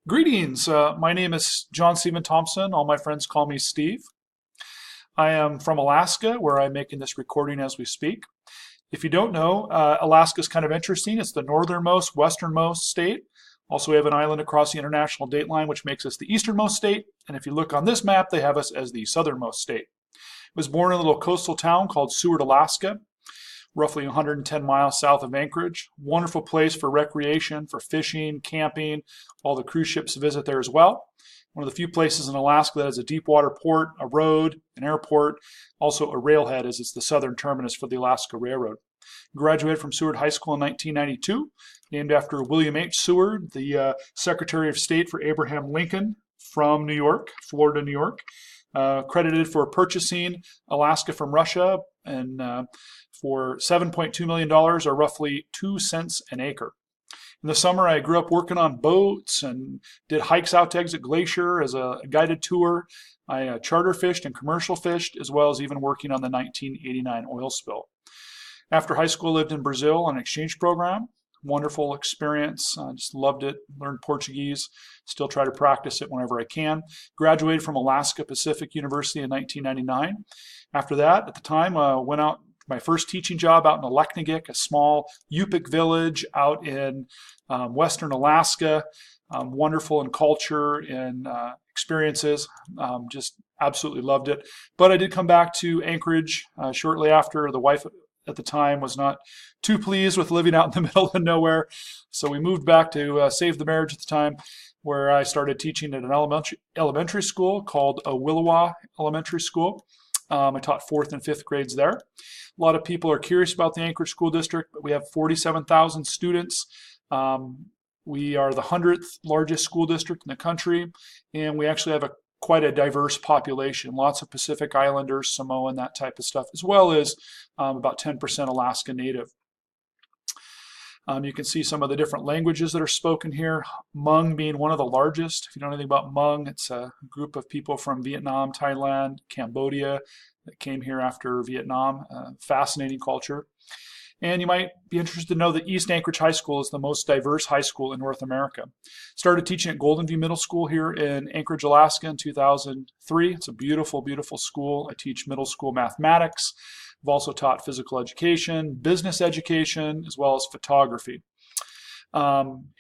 Greetings. My name is John Stephen Thompson. All my friends call me Steve. I am from Alaska, where I'm making this recording as we speak. If you don't know, Alaska is kind of interesting. It's the northernmost, westernmost state. Also, we have an island across the international date line, which makes us the easternmost state. And if you look on this map, they have us as the southernmost state. I was born in a little coastal town called Seward, Alaska, roughly 110 miles south of Anchorage. Wonderful place for recreation, for fishing, camping. All the cruise ships visit there as well. One of the few places in Alaska that has a deep water port, a road, an airport, also a railhead, as it's the southern terminus for the Alaska Railroad. Graduated from Seward High School in 1992, named after William H. Seward, the Secretary of State for Abraham Lincoln from New York, Florida, New York. Credited for purchasing Alaska from Russia and for $7.2 million, or roughly 2 cents an acre. In the summer, I grew up working on boats and did hikes out to Exit Glacier as a guided tour. I charter fished and commercial fished, as well as even working on the 1989 oil spill. After high school, I lived in Brazil on an exchange program. Wonderful experience. Just loved it. Learned Portuguese. Still try to practice it whenever I can. Graduated from Alaska Pacific University in 1999. After that, at the time, went out my first teaching job out in Aleknagik, a small Yupik village out in western Alaska. Wonderful in culture and experiences. Just absolutely loved it. But I did come back to Anchorage shortly after. The wife at the time was not too pleased with living out in the middle of nowhere. So we moved back to save the marriage at the time, where I started teaching at an elementary school called Willowa Elementary School. I taught 4th and 5th grades there. A lot of people are curious about the Anchorage School District, but we have 47,000 students. We are the 100th largest school district in the country, and we actually have quite a diverse population. Lots of Pacific Islanders, Samoan, that type of stuff, as well as about 10% Alaska Native. You can see some of the different languages that are spoken here. Hmong being one of the largest. If you know anything about Hmong, it's a group of people from Vietnam, Thailand, Cambodia that came here after Vietnam. Fascinating culture. And you might be interested to know that East Anchorage High School is the most diverse high school in North America. Started teaching at Golden View Middle School here in Anchorage, Alaska in 2003. It's a beautiful, beautiful school. I teach middle school mathematics. I've also taught physical education, business education, as well as photography.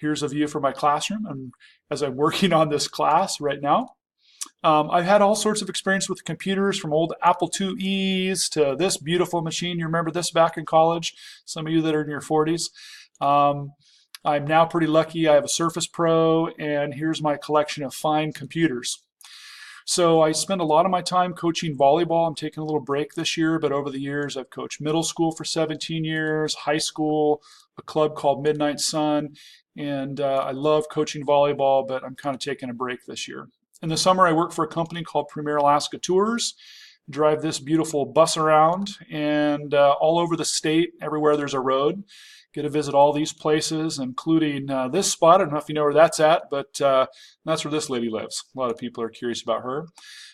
Here's a view from my classroom, and as I'm working on this class right now. I've had all sorts of experience with computers, from old Apple IIe's to this beautiful machine. You remember this back in college? Some of you that are in your 40s. I'm now pretty lucky. I have a Surface Pro, and here's my collection of fine computers. So I spend a lot of my time coaching volleyball. I'm taking a little break this year, but over the years I've coached middle school for 17 years, high school, a club called Midnight Sun, and I love coaching volleyball, but I'm kind of taking a break this year. In the summer, I work for a company called Premier Alaska Tours. Drive this beautiful bus around and all over the state, everywhere there's a road. Get to visit all these places, including this spot. I don't know if you know where that's at, but that's where this lady lives. A lot of people are curious about her. A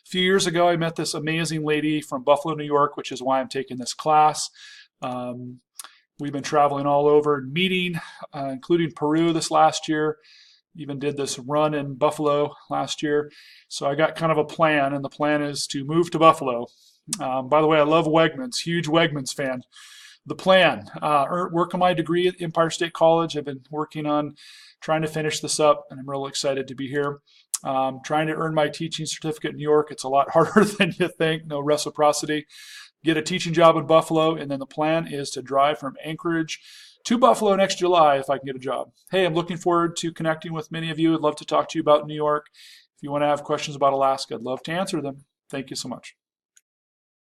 few years ago, I met this amazing lady from Buffalo, New York, which is why I'm taking this class. We've been traveling all over, meeting, including Peru this last year. Even did this run in Buffalo last year. So I got kind of a plan, and the plan is to move to Buffalo. By the way, I love Wegmans, huge Wegmans fan. The plan, work on my degree at Empire State College. I've been working on trying to finish this up, and I'm really excited to be here. Trying to earn my teaching certificate in New York. It's a lot harder than you think, no reciprocity. Get a teaching job in Buffalo, and then the plan is to drive from Anchorage to Buffalo next July if I can get a job. Hey, I'm looking forward to connecting with many of you. I'd love to talk to you about New York. If you want to have questions about Alaska, I'd love to answer them. Thank you so much.